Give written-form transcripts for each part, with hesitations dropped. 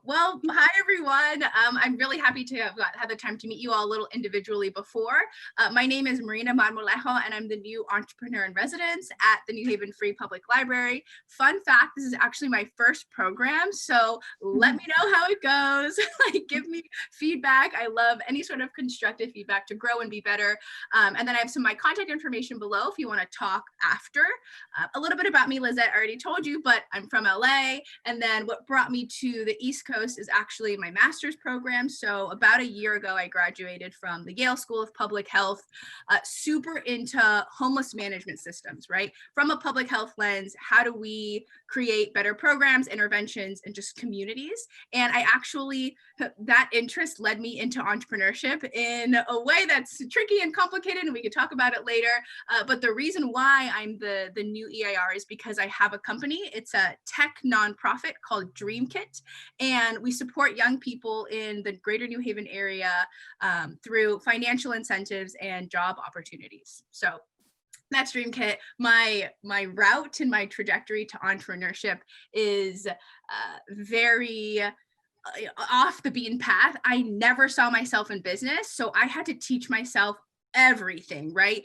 Well, hi everyone. I'm really happy to have had the time to meet you all a little individually before. My name is Marina Marmolejo, and I'm the new entrepreneur in residence at the New Haven Free Public Library. Fun fact, this is actually my first program, so let me know how it goes. Like, give me feedback. I love any sort of constructive feedback to grow and be better. And then I have some of my contact information below if you want to talk after. A little bit about me, Lizette, I already told you, but I'm from LA. And then what brought me to the East Coast is actually my master's program. So about a year ago, I graduated from the Yale School of Public Health, super into homeless management systems, right? From a public health lens, how do we create better programs, interventions, and just communities? And I actually, that interest led me into entrepreneurship in a way that's tricky and complicated, and we could talk about it later. But the reason why I'm the new EIR is because I have a company. It's a tech nonprofit called DreamKit, and we support young people in the greater New Haven area through financial incentives and job opportunities. So that's DreamKit. My route and my trajectory to entrepreneurship is very off the beaten path. I never saw myself in business, so I had to teach myself everything, right?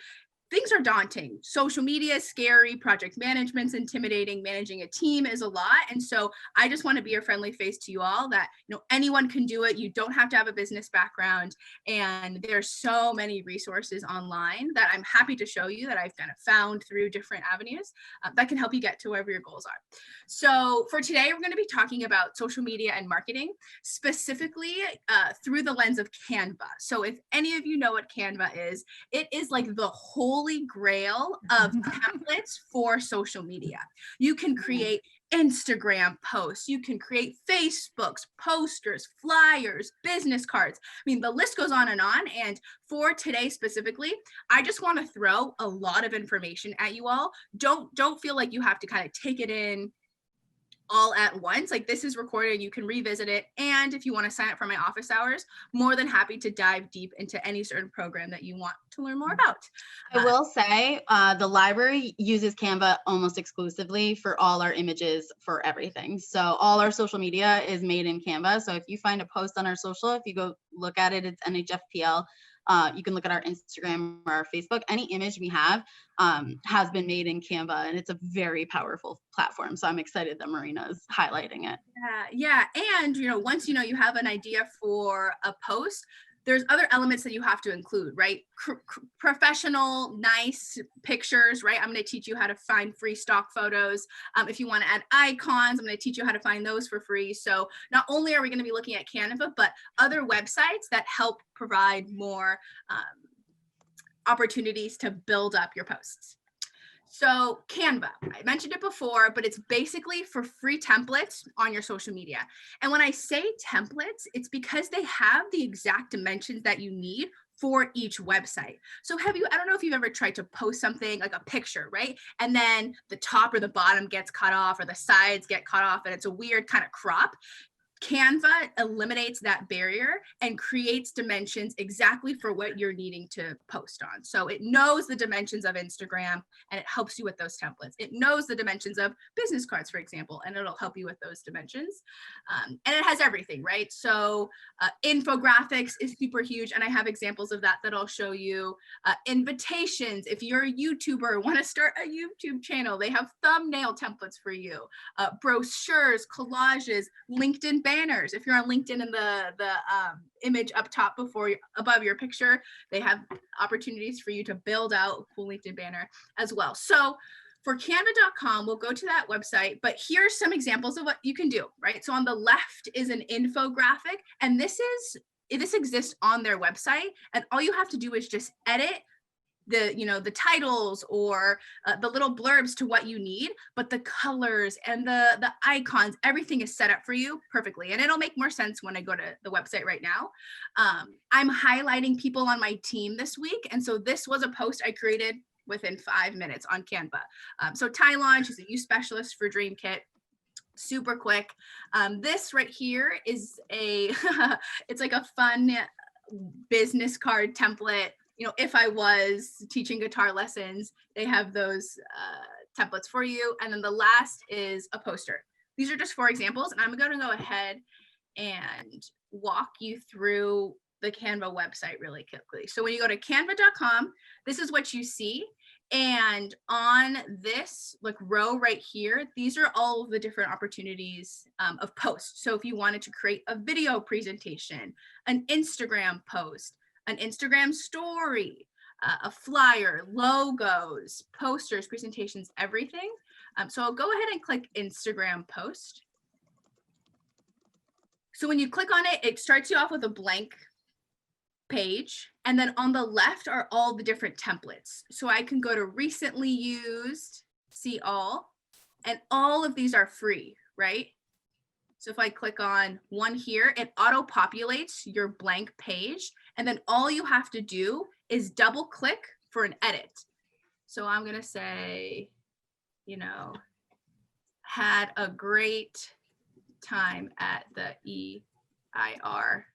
Things are daunting. Social media is scary. Project management's intimidating. Managing a team is a lot. And so I just want to be a friendly face to you all that, anyone can do it. You don't have to have a business background. And there's so many resources online that I'm happy to show you that I've kind of found through different avenues that can help you get to wherever your goals are. So for today, we're going to be talking about social media and marketing, specifically through the lens of Canva. So if any of you know what Canva is, it is like the holy grail of templates for social media. You can create Instagram posts, you can create Facebooks, posters, flyers, business cards. I mean, the list goes on. And for today specifically, I just want to throw a lot of information at you all. Don't feel like you have to kind of take it in all at once. Like, this is recorded, you can revisit it. And if you want to sign up for my office hours, more than happy to dive deep into any certain program that you want to learn more about. I will say the library uses Canva almost exclusively for all our images for everything. So all our social media is made in Canva. So if you find a post on our social, if you go look at it, it's NHFPL. You can look at our Instagram or our Facebook. Any image we have has been made in Canva, and it's a very powerful platform. So I'm excited that Marina is highlighting it. Yeah. And, once you have an idea for a post, there's other elements that you have to include, right? Professional, nice pictures, right? I'm going to teach you how to find free stock photos. If you want to add icons, I'm going to teach you how to find those for free. So not only are we going to be looking at Canva, but other websites that help provide more opportunities to build up your posts. So Canva, I mentioned it before, but it's basically for free templates on your social media. And when I say templates, it's because they have the exact dimensions that you need for each website. So I don't know if you've ever tried to post something like a picture, right? And then the top or the bottom gets cut off or the sides get cut off and it's a weird kind of crop. Canva eliminates that barrier and creates dimensions exactly for what you're needing to post on. So it knows the dimensions of Instagram and it helps you with those templates. It knows the dimensions of business cards, for example, and it'll help you with those dimensions. And it has everything, right? So infographics is super huge. And I have examples of that I'll show you. Invitations, if you're a YouTuber, want to start a YouTube channel, they have thumbnail templates for you. Brochures, collages, LinkedIn banners. If you're on LinkedIn and the image up top above your picture, they have opportunities for you to build out a cool LinkedIn banner as well. So for canva.com, we'll go to that website, but here's some examples of what you can do, right? So on the left is an infographic, and this exists on their website, and all you have to do is just edit the titles or the little blurbs to what you need, but the colors and the icons, everything is set up for you perfectly. And it'll make more sense when I go to the website right now. I'm highlighting people on my team this week. And so this was a post I created within 5 minutes on Canva. So Tylon, she's a youth specialist for DreamKit. Super quick. This right here is it's like a fun business card template. If I was teaching guitar lessons, they have those templates for you. And then the last is a poster. These are just 4 examples, and I'm going to go ahead and walk you through the Canva website really quickly. So when you go to canva.com, this is what you see. And on this like row right here, these are all of the different opportunities of posts. So if you wanted to create a video presentation, an Instagram post, an Instagram story, a flyer, logos, posters, presentations, everything. So I'll go ahead and click Instagram post. So when you click on it, it starts you off with a blank page. And then on the left are all the different templates. So I can go to recently used, see all, and all of these are free, right? So if I click on one here, it auto populates your blank page. And then all you have to do is double click for an edit. So I'm going to say, you know, had a great time at the EIR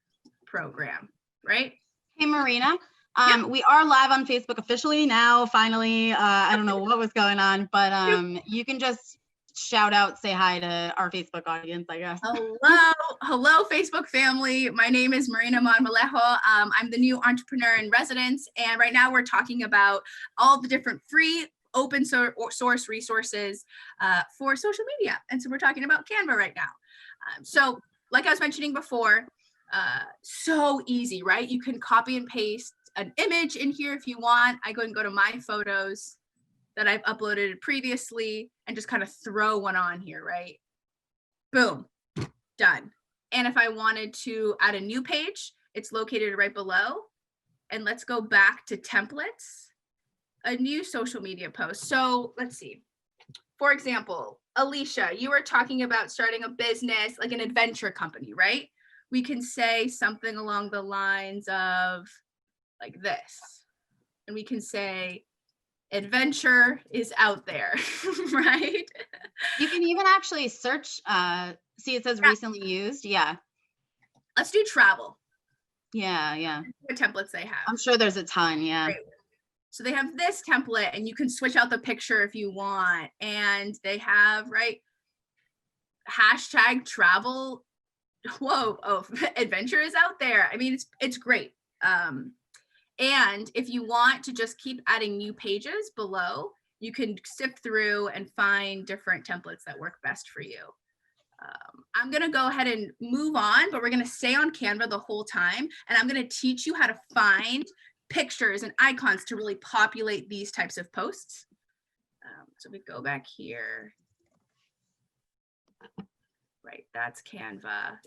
program, right? Hey, Marina. Yep. We are live on Facebook officially now, finally. I don't know what was going on, but you can just shout out, say hi to our Facebook audience, I guess. Hello, Facebook family. My name is Marina Marmolejo. I'm the new entrepreneur in residence, and right now we're talking about all the different free open source resources for social media. And so we're talking about Canva right now. So like I was mentioning before, so easy, right? You can copy and paste an image in here if you want. I go and go to my photos that I've uploaded previously and just kind of throw one on here, right? Boom, done. And if I wanted to add a new page, it's located right below. And let's go back to templates, a new social media post. So let's see. For example, Alicia, you were talking about starting a business, like an adventure company, right? We can say something along the lines of like this. And we can say, adventure is out there, right? You can even actually search, see it says recently used. Yeah. Let's do travel. Yeah. What templates they have. I'm sure there's a ton, yeah. Right. So they have this template and you can switch out the picture if you want. And they have, right, hashtag travel. Whoa, oh, adventure is out there. I mean, it's great. And if you want to just keep adding new pages below, you can sift through and find different templates that work best for you. I'm going to go ahead and move on, but we're going to stay on Canva the whole time. And I'm going to teach you how to find pictures and icons to really populate these types of posts. So we go back here. Right, that's Canva.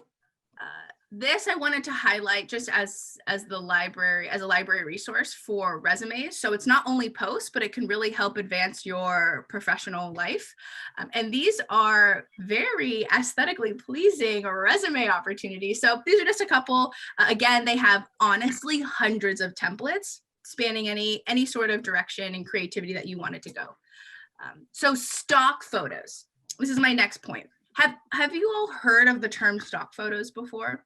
This I wanted to highlight just as a library resource for resumes. So it's not only posts, but it can really help advance your professional life. And these are very aesthetically pleasing resume opportunities. So these are just a couple. Again, they have honestly hundreds of templates spanning any sort of direction and creativity that you wanted to go. So stock photos. This is my next point. Have you all heard of the term stock photos before?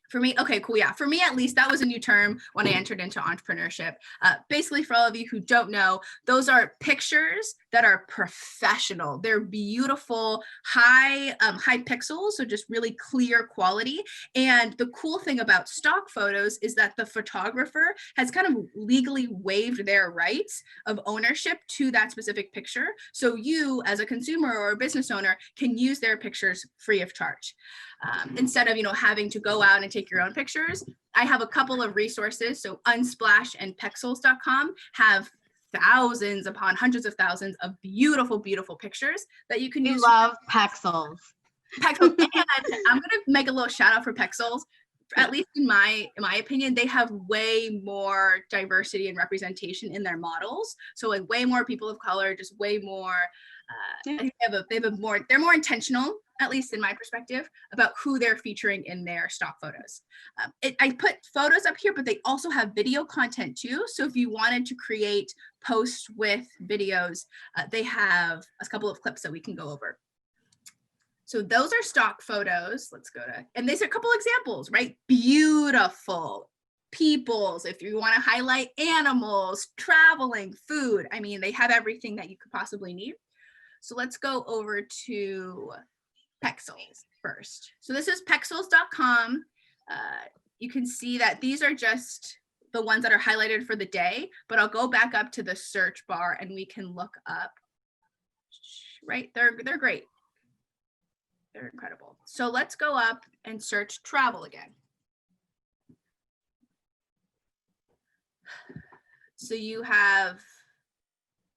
For me, okay, cool, yeah. For me, at least, that was a new term when I entered into entrepreneurship. Basically, for all of you who don't know, those are pictures that are professional. They're beautiful, high pixels, so just really clear quality. And the cool thing about stock photos is that the photographer has kind of legally waived their rights of ownership to that specific picture. So you, as a consumer or a business owner, can use their pictures free of charge. Instead of having to go out and take your own pictures. I have a couple of resources. So Unsplash and Pexels.com have thousands upon hundreds of thousands of beautiful, beautiful pictures that you can use. I love Pexels. Pexels. And I'm going to make a little shout out for Pexels. At least in my opinion, they have way more diversity and representation in their models. So like way more people of color, just way more. I think they're more intentional, at least in my perspective, about who they're featuring in their stock photos. I put photos up here, but they also have video content too. So if you wanted to create posts with videos, they have a couple of clips that we can go over. So those are stock photos. Let's go to, and these are a couple examples, right? Beautiful peoples, if you want to highlight animals, traveling, food. I mean, they have everything that you could possibly need. So let's go over to Pexels first. So this is pexels.com. You can see that these are just the ones that are highlighted for the day, but I'll go back up to the search bar and we can look up, right? They're great. They're incredible. So let's go up and search travel again. So you have,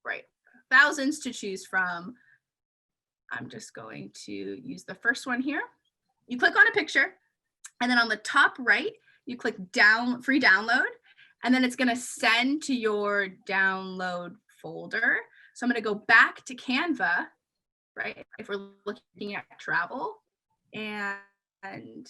right, thousands to choose from. I'm just going to use the first one here. You click on a picture, and then on the top right, you click free download, and then it's going to send to your download folder. So I'm going to go back to Canva, right? If we're looking at travel, and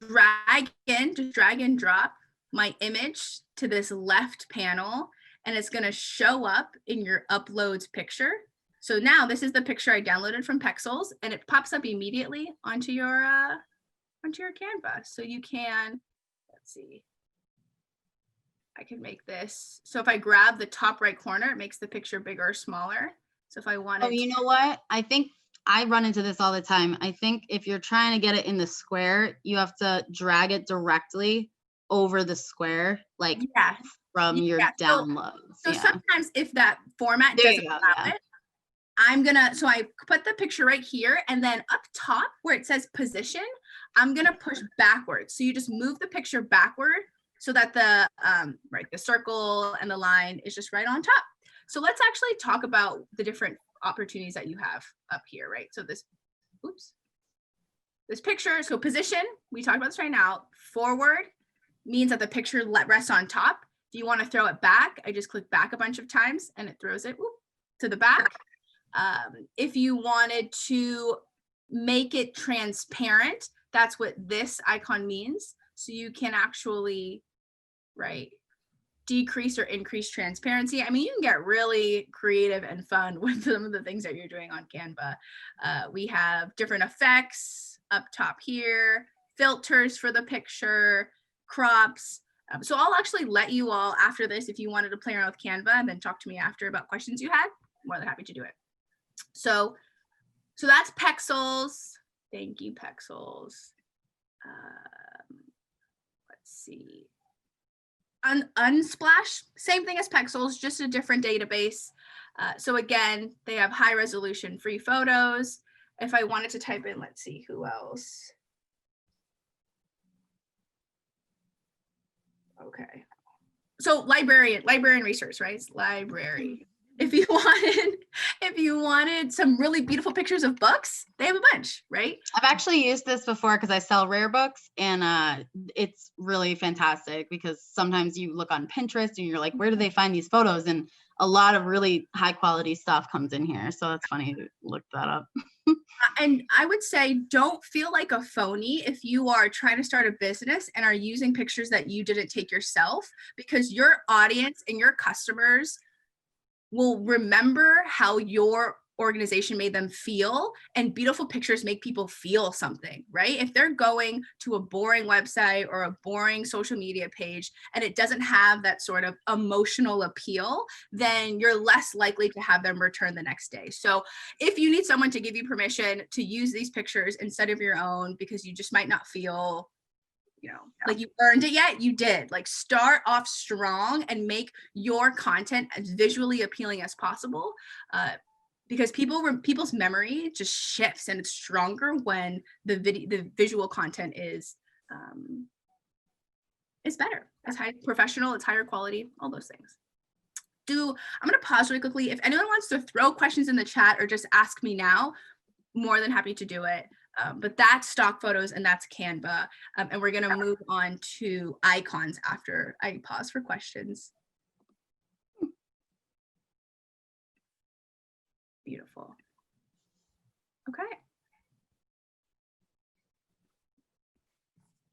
drag and drop my image to this left panel, and it's going to show up in your uploads picture. So now this is the picture I downloaded from Pexels, and it pops up immediately onto your Canva. So you can, let's see, I can make this. So if I grab the top right corner, it makes the picture bigger or smaller. So if I wanted, oh, you know what? I think I run into this all the time. I think if you're trying to get it in the square, you have to drag it directly over the square, like from your downloads. So sometimes if that format doesn't allow it, so I put the picture right here, and then up top where it says position, I'm gonna push backwards. So you just move the picture backward so that the the circle and the line is just right on top. So let's actually talk about the different opportunities that you have up here, right? So this picture, so position, we talked about this right now. Forward means that the picture rests on top. If you want to throw it back, I just click back a bunch of times and it throws it to the back. If you wanted to make it transparent, that's what this icon means. So you can actually, decrease or increase transparency. I mean, you can get really creative and fun with some of the things that you're doing on Canva. We have different effects up top here, filters for the picture, crops. So I'll actually let you all after this, if you wanted to play around with Canva and then talk to me after about questions you had, I'm more than happy to do it. So that's Pexels. Thank you, Pexels. Let's see. Unsplash, same thing as Pexels, just a different database. So again, they have high resolution free photos. If I wanted to type in, let's see, who else? Okay. So librarian resource, right? Library. If you wanted some really beautiful pictures of books, they have a bunch, right? I've actually used this before because I sell rare books, and it's really fantastic because sometimes you look on Pinterest and you're like, where do they find these photos? And a lot of really high quality stuff comes in here. So it's funny to look that up. And I would say, don't feel like a phony if you are trying to start a business and are using pictures that you didn't take yourself, because your audience and your customers will remember how your organization made them feel, and beautiful pictures make people feel something, right? If they're going to a boring website or a boring social media page and it doesn't have that sort of emotional appeal, then you're less likely to have them return the next day. So if you need someone to give you permission to use these pictures instead of your own because you just might not feel like you earned it yet, you did. Like, start off strong and make your content as visually appealing as possible, because people's memory just shifts and it's stronger when the visual content is better. It's high professional, it's higher quality, all those things. I'm going to pause really quickly. If anyone wants to throw questions in the chat or just ask me now, more than happy to do it. But that's stock photos and that's Canva. And we're going to move on to icons after I pause for questions. Beautiful. Okay.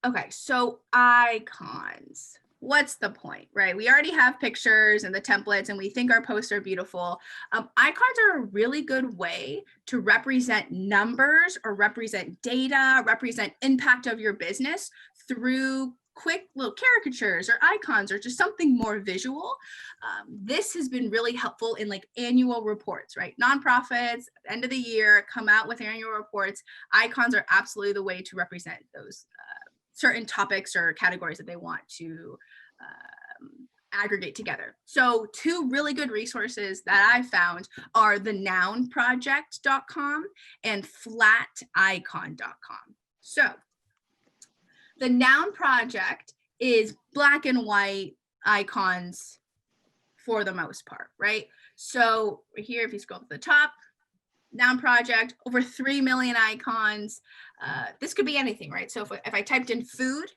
Okay, so icons. What's the point, right? We already have pictures and the templates and we think our posts are beautiful. Icons are a really good way to represent numbers or represent data, represent impact of your business through quick little caricatures or icons or just something more visual. This has been really helpful in like annual reports, right? Nonprofits, end of the year, come out with annual reports. Icons are absolutely the way to represent those certain topics or categories that they want to aggregate together. So 2 really good resources that I found are the nounproject.com and flaticon.com. So the Noun Project is black and white icons for the most part, right? So here, if you scroll to the top, Noun Project, over 3 million icons. This could be anything, right? So if I typed in food,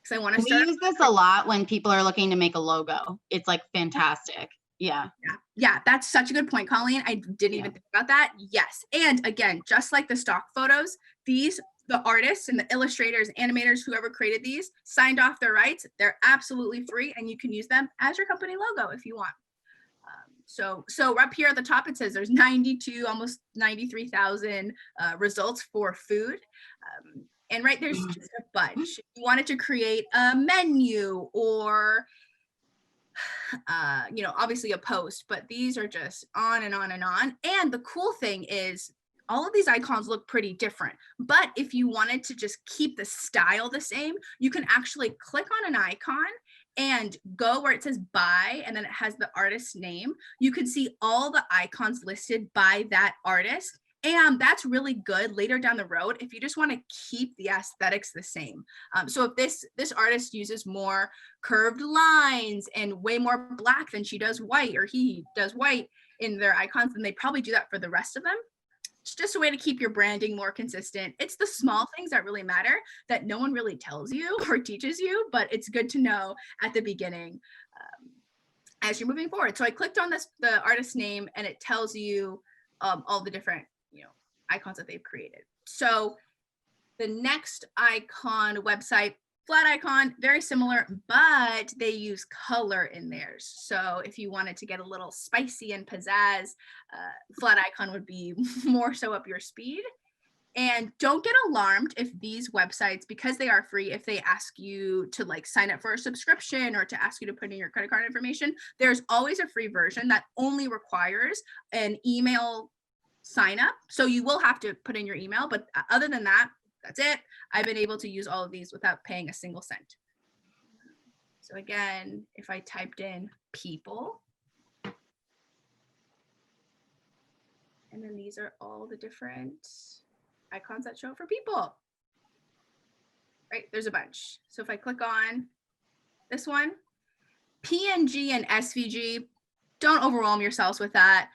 because I want to start. We use this a lot when people are looking to make a logo. It's like fantastic. Yeah. Yeah, that's such a good point, Colleen. I didn't even think about that. Yes. And again, just like the stock photos, the artists and the illustrators, animators, whoever created these, signed off their rights. They're absolutely free, and you can use them as your company logo if you want. So up here at the top, it says there's 92, almost 93,000 results for food. And right there's just a bunch. If you wanted to create a menu or, obviously a post, but these are just on and on and on. And the cool thing is all of these icons look pretty different, but if you wanted to just keep the style the same, you can actually click on an icon and go where it says buy, and then it has the artist's name. You can see all the icons listed by that artist. And that's really good later down the road if you just want to keep the aesthetics the same. So if this artist uses more curved lines and way more black than she does white, or he does white in their icons, then they probably do that for the rest of them. It's just a way to keep your branding more consistent. It's the small things that really matter that no one really tells you or teaches you, but it's good to know at the beginning as you're moving forward. So I clicked on the artist's name, and it tells you all the different icons that they've created. So the next icon website, Flat Icon, very similar, but they use color in theirs. So if you wanted to get a little spicy and pizzazz, Flat Icon would be more so up your speed. And don't get alarmed if these websites, because they are free, if they ask you to like sign up for a subscription or to ask you to put in your credit card information, there's always a free version that only requires an email sign up. So you will have to put in your email, but other than that, that's it. I've been able to use all of these without paying a single cent. So again, if I typed in people, and then these are all the different icons that show up for people, right? There's a bunch. So if I click on this one, PNG and SVG, don't overwhelm yourselves with that.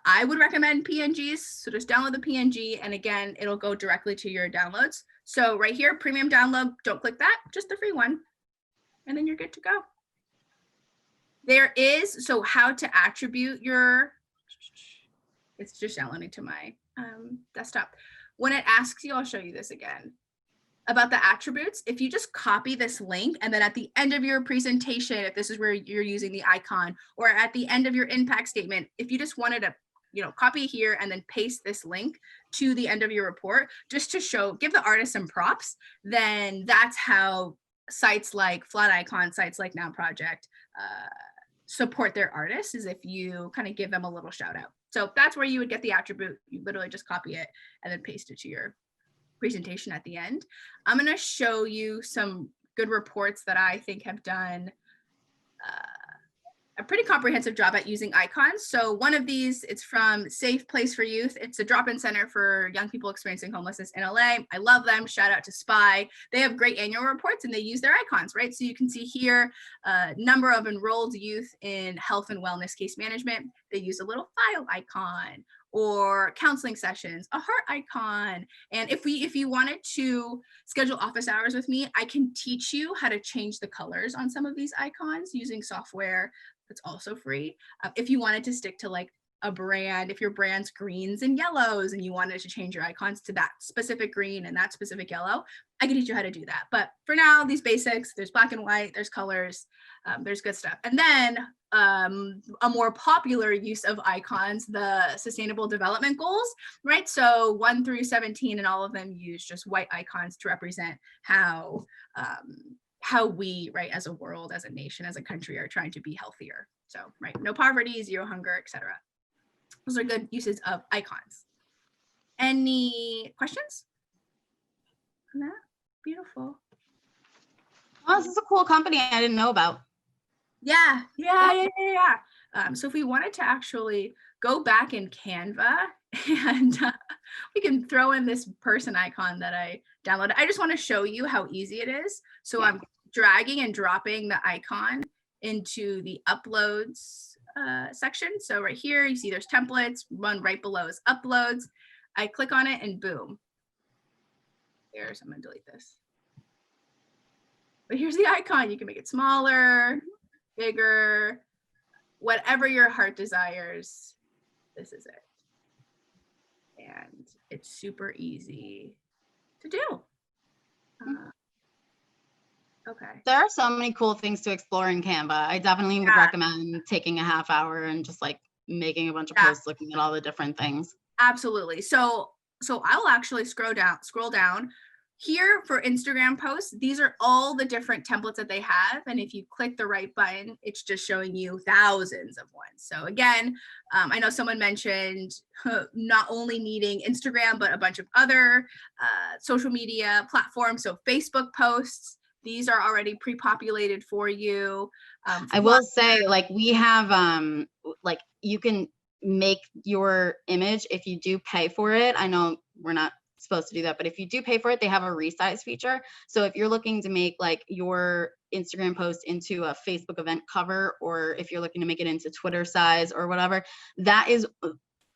I would recommend PNGs. So just download the PNG, and again, it'll go directly to your downloads. So right here, premium download, don't click that, just the free one, and then you're good to go. There is, so how to attribute your, it's just downloading to my desktop. When it asks you, I'll show you this again, about the attributes. If you just copy this link, and then at the end of your presentation, if this is where you're using the icon, or at the end of your impact statement, if you just wanted to copy here and then paste this link to the end of your report, just to show, give the artist some props, then that's how sites like Flat Icon, sites like Noun Project support their artists, is if you kind of give them a little shout out. So that's where you would get the attribute. You literally just copy it and then paste it to your presentation at the end. I'm going to show you some good reports that I think have done a pretty comprehensive job at using icons. So one of these, it's from Safe Place for Youth. It's a drop-in center for young people experiencing homelessness in LA. I love them. Shout out to SPY. They have great annual reports, and they use their icons, right? So you can see here, number of enrolled youth in health and wellness case management. They use a little file icon, or counseling sessions, a heart icon. And if you wanted to schedule office hours with me, I can teach you how to change the colors on some of these icons using software that's also free. If you wanted to stick to like a brand, if your brand's greens and yellows and you wanted to change your icons to that specific green and that specific yellow, I can teach you how to do that. But for now, these basics, there's black and white, there's colors, there's good stuff. And then a more popular use of icons, the Sustainable Development Goals, right? So 1 through 17, and all of them use just white icons to represent how how we, right, as a world, as a nation, as a country, are trying to be healthier. So, right, no poverty, zero hunger, etc. Those are good uses of icons. Any questions on that? Beautiful. Oh, this is a cool company I didn't know about. Yeah. So if we wanted to actually go back in Canva and we can throw in this person icon that I downloaded. I just want to show you how easy it is. So Yeah. I'm dragging and dropping the icon into the uploads section. So right here, you see there's templates. One right below is uploads. I click on it and boom. I'm gonna delete this. But here's the icon. You can make it smaller, bigger, whatever your heart desires. This is it. And it's super easy to do. Okay. There are so many cool things to explore in Canva. I definitely would recommend taking a half hour and just like making a bunch of posts, looking at all the different things. Absolutely. So I'll actually scroll down here for Instagram posts. These are all the different templates that they have. And if you click the right button, it's just showing you thousands of ones. So again, I know someone mentioned not only needing Instagram, but a bunch of other social media platforms. So Facebook posts, these are already pre-populated for you. I will say, like, we have, like, you can make your image if you do pay for it. I know we're not supposed to do that, but if you do pay for it, they have a resize feature. So if you're looking to make like your Instagram post into a Facebook event cover, or if you're looking to make it into Twitter size or whatever, that is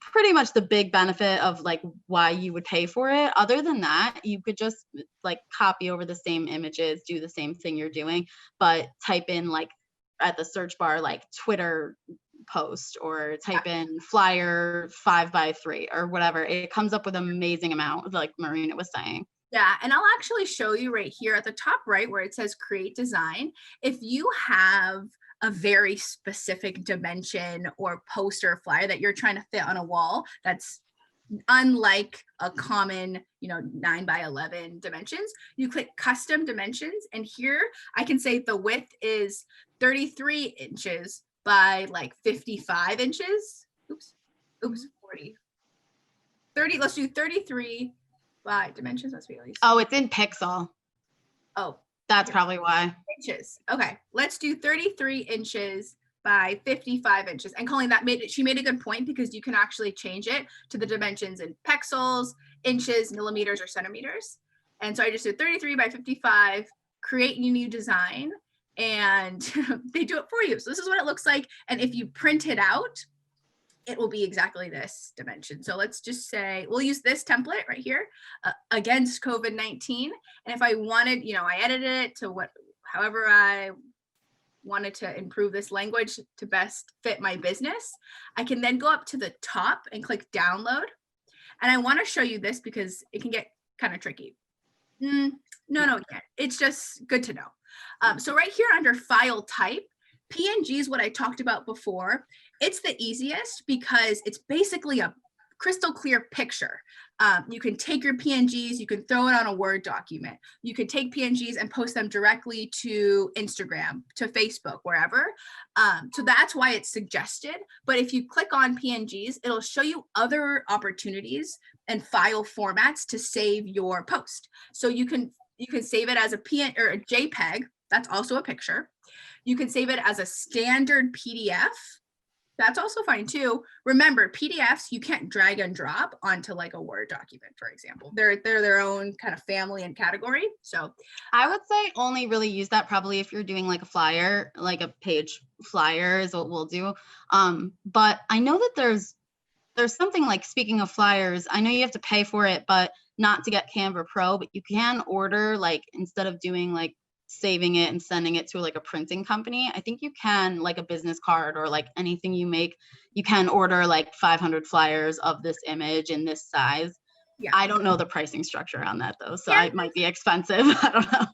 pretty much the big benefit of like why you would pay for it. Other than that, you could just like copy over the same images, do the same thing you're doing, but type in like at the search bar, like Twitter post, or type in flyer 5x3 or whatever. It comes up with an amazing amount, like Marina was saying. Yeah, and I'll actually show you right here at the top right where it says create design. If you have a very specific dimension or poster flyer that you're trying to fit on a wall that's unlike a common 9x11 dimensions, you click custom dimensions, and here I can say the width is 33 inches by like 55 inches. Oops, 40. 30, let's do 33 by dimensions, must be at least. Oh, it's in pixel. Oh, that's probably why. Inches. Okay, let's do 33 inches by 55 inches. And Colleen, she made a good point, because you can actually change it to the dimensions in pixels, inches, millimeters, or centimeters. And so I just did 33 by 55, create new design, and they do it for you. So this is what it looks like. And if you print it out, it will be exactly this dimension. So let's just say we'll use this template right here against COVID-19. And if I wanted, I edited it to however I wanted to improve this language to best fit my business, I can then go up to the top and click download. And I want to show you this because it can get kind of tricky. No, it can't. It's just good to know. So right here under file type, PNG is what I talked about before. It's the easiest because it's basically a crystal clear picture. You can take your PNGs, you can throw it on a Word document. You can take PNGs and post them directly to Instagram, to Facebook, wherever. So that's why it's suggested. But if you click on PNGs, it'll show you other opportunities and file formats to save your post. So you can save it as a PNG or a JPEG. That's also a picture. You can save it as a standard PDF. That's also fine too. Remember, PDFs, you can't drag and drop onto like a Word document, for example. They're their own kind of family and category. So I would say only really use that probably if you're doing like a flyer, like a page flyer is what we'll do. But I know that there's something like, speaking of flyers, I know you have to pay for it, but not to get Canva Pro, but you can order, like, instead of doing like saving it and sending it to like a printing company, I think you can, like a business card or like anything you make, you can order like 500 flyers of this image in this size. Yeah. I don't know the pricing structure on that though, so it might be expensive. I don't know.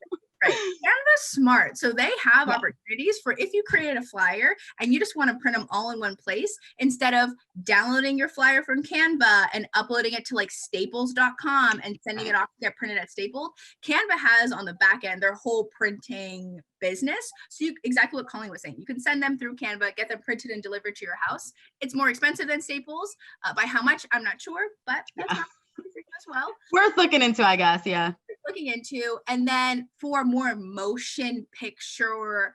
Right. Canva's smart. So they have opportunities opportunities for if you created a flyer and you just want to print them all in one place instead of downloading your flyer from Canva and uploading it to like staples.com and sending it off to get printed at Staples. Canva has on the back end their whole printing business. So exactly what Colleen was saying, you can send them through Canva, get them printed and delivered to your house. It's more expensive than Staples. By how much, I'm not sure, but that's not as well. Worth looking into, I guess. Yeah. Looking into. And then for more motion picture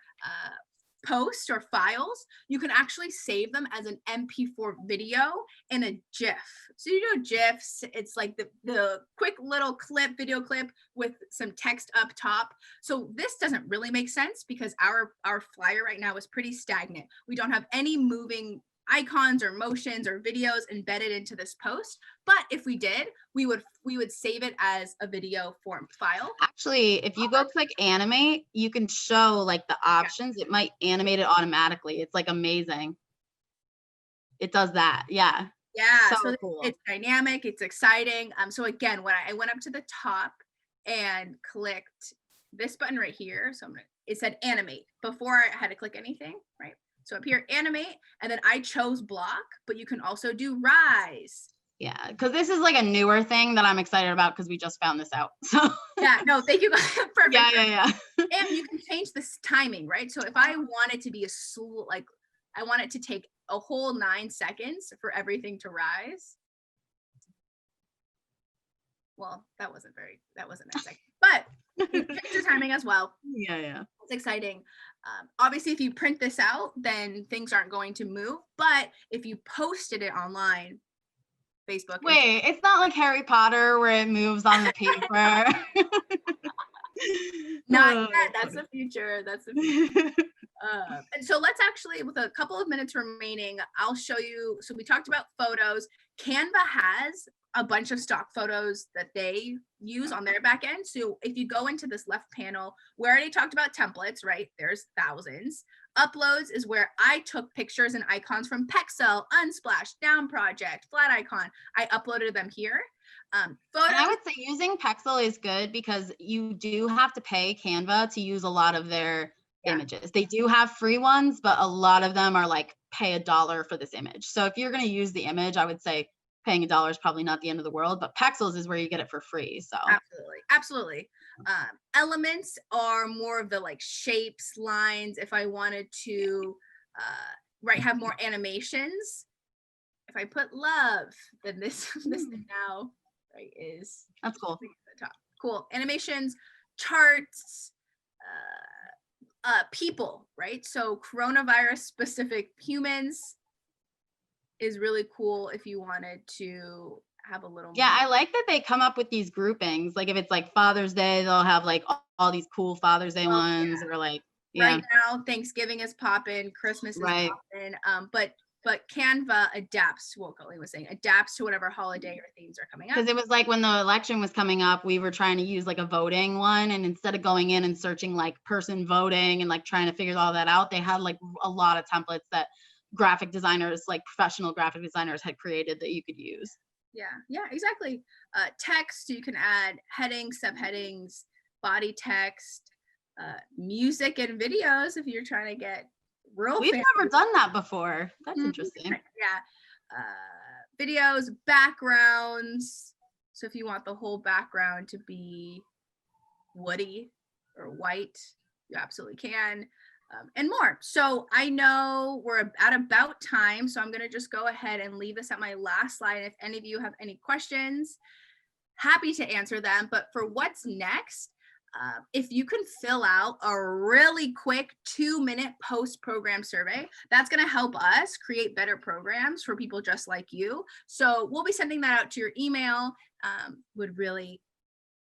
posts or files, you can actually save them as an MP4 video in a GIF. So you know GIFs, it's like the quick little video clip with some text up top. So this doesn't really make sense because our flyer right now is pretty stagnant. We don't have any moving icons or motions or videos embedded into this post, but if we did, we would save it as a video form file. Actually, if you go click animate, you can show like the options. It might animate it automatically. It's like amazing. It does that. Yeah. So cool. It's dynamic, it's exciting. So again, when I went up to the top and clicked this button right here, so it said animate before I had to click anything, right? So up here, animate, and then I chose block, but you can also do rise. Yeah, because this is like a newer thing that I'm excited about because we just found this out. So yeah, no, thank you. Perfect. Yeah. And you can change this timing, right? So if I want it to be I want it to take a whole 9 seconds for everything to rise. Well, that wasn't 9 seconds, but you can change the timing as well. Yeah. It's exciting. Obviously, if you print this out, then things aren't going to move. But if you posted it online, Facebook. Wait, it's not like Harry Potter where it moves on the paper. Not yet. That's the future. And so let's actually, with a couple of minutes remaining, I'll show you. So we talked about photos. Canva has a bunch of stock photos that they use on their back end. So if you go into this left panel, we already talked about templates, right? There's thousands. Uploads is where I took pictures and icons from Pexel, Unsplash, Down Project, Flat Icon. I uploaded them here. Photos. And I would say using Pexel is good because you do have to pay Canva to use a lot of their images. They do have free ones, but a lot of them are like pay $1 for this image. So if you're going to use the image, I would say paying $1 is probably not the end of the world, but Pexels is where you get it for free. So absolutely. Elements are more of the like shapes, lines. If I wanted to have more animations, if I put love, then this thing now is that's cool. The top. Cool animations, charts, people, right? So coronavirus specific humans is really cool if you wanted to have a little more. I like that they come up with these groupings. Like if it's like Father's Day, they'll have like all these cool Father's Day ones or like right now Thanksgiving is popping, Christmas is popping. But Canva adapts to what Colleen was saying, adapts to whatever holiday or themes are coming up. Because it was like when the election was coming up, we were trying to use like a voting one. And instead of going in and searching like person voting and like trying to figure all that out, they had like a lot of templates that graphic designers, like professional graphic designers had created that you could use. Yeah, exactly. Text, you can add headings, subheadings, body text, music and videos if you're trying to get We've never done that before. That's interesting. Yeah. Videos, backgrounds. So if you want the whole background to be woody or white, you absolutely can. And more. So I know we're at about time, so I'm going to just go ahead and leave this at my last slide. If any of you have any questions, happy to answer them. But for what's next, if you can fill out a really quick 2-minute post-program survey, that's going to help us create better programs for people just like you. So we'll be sending that out to your email. Would really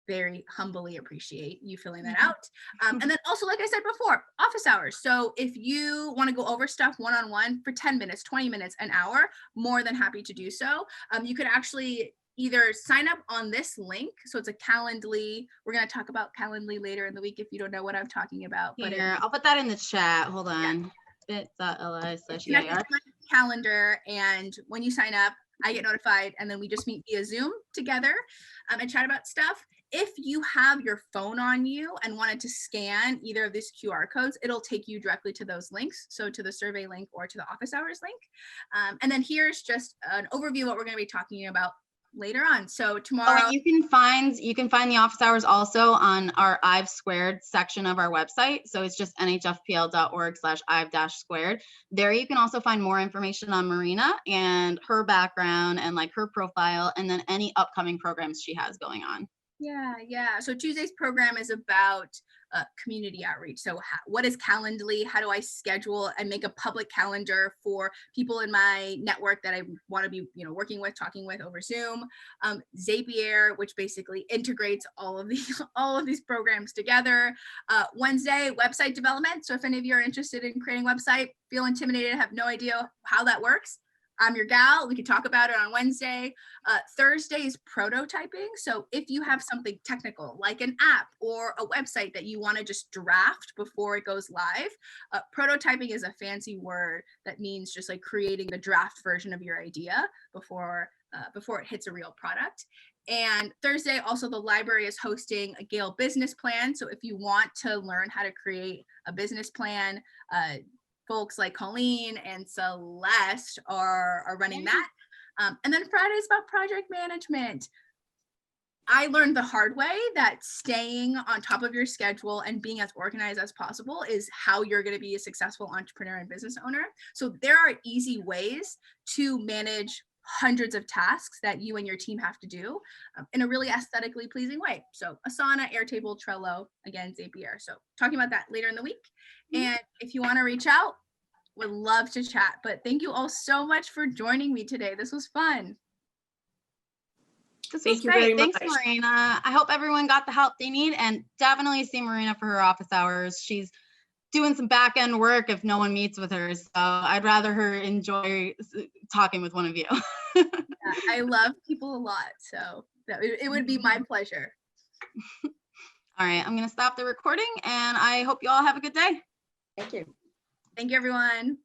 very humbly appreciate you filling that out. And then also, like I said before, office hours. So if you want to go over stuff one-on-one for 10 minutes, 20 minutes, an hour, more than happy to do so. You could actually either sign up on this link. So it's a Calendly. We're going to talk about Calendly later in the week if you don't know what I'm talking about. But here, I'll put that in the chat. Hold on. bit.ly/EIR. Calendar. And when you sign up, I get notified, and then we just meet via Zoom together and chat about stuff. if you have your phone on you and wanted to scan either of these QR codes, it'll take you directly to those links. So to the survey link or to the office hours link. And then here's just an overview of what we're going to be talking about later on. So tomorrow, and you can find the office hours also on our I've Squared section of our website. So it's just nhfpl.org/I've-squared. There you can also find more information on Marina and her background and like her profile, and then any upcoming programs she has going on. Yeah. So Tuesday's program is about community outreach. So what is Calendly? How do I schedule and make a public calendar for people in my network that I want to be, working with, talking with over Zoom? Zapier, which basically integrates all of these programs together. Wednesday, website development. So if any of you are interested in creating a website, feel intimidated, have no idea how that works, I'm your gal. We can talk about it on Wednesday. Thursday is prototyping. So if you have something technical like an app or a website that you want to just draft before it goes live, prototyping is a fancy word that means just like creating the draft version of your idea before it hits a real product. And Thursday, also the library is hosting a Gale business plan. So if you want to learn how to create a business plan, folks like Colleen and Celeste are running that. And then Friday is about project management. I learned the hard way that staying on top of your schedule and being as organized as possible is how you're going to be a successful entrepreneur and business owner. So there are easy ways to manage hundreds of tasks that you and your team have to do in a really aesthetically pleasing way. So Asana, Airtable, Trello, again, Zapier. So talking about that later in the week. And if you want to reach out, would love to chat. But thank you all so much for joining me today. This was fun. This was great. Thanks, Marina. I hope everyone got the help they need, and definitely see Marina for her office hours. She's doing some back end work if no one meets with her. So I'd rather her enjoy talking with one of you. Yeah, I love people a lot. So it would be my pleasure. All right, I'm going to stop the recording, and I hope you all have a good day. Thank you. Thank you, everyone.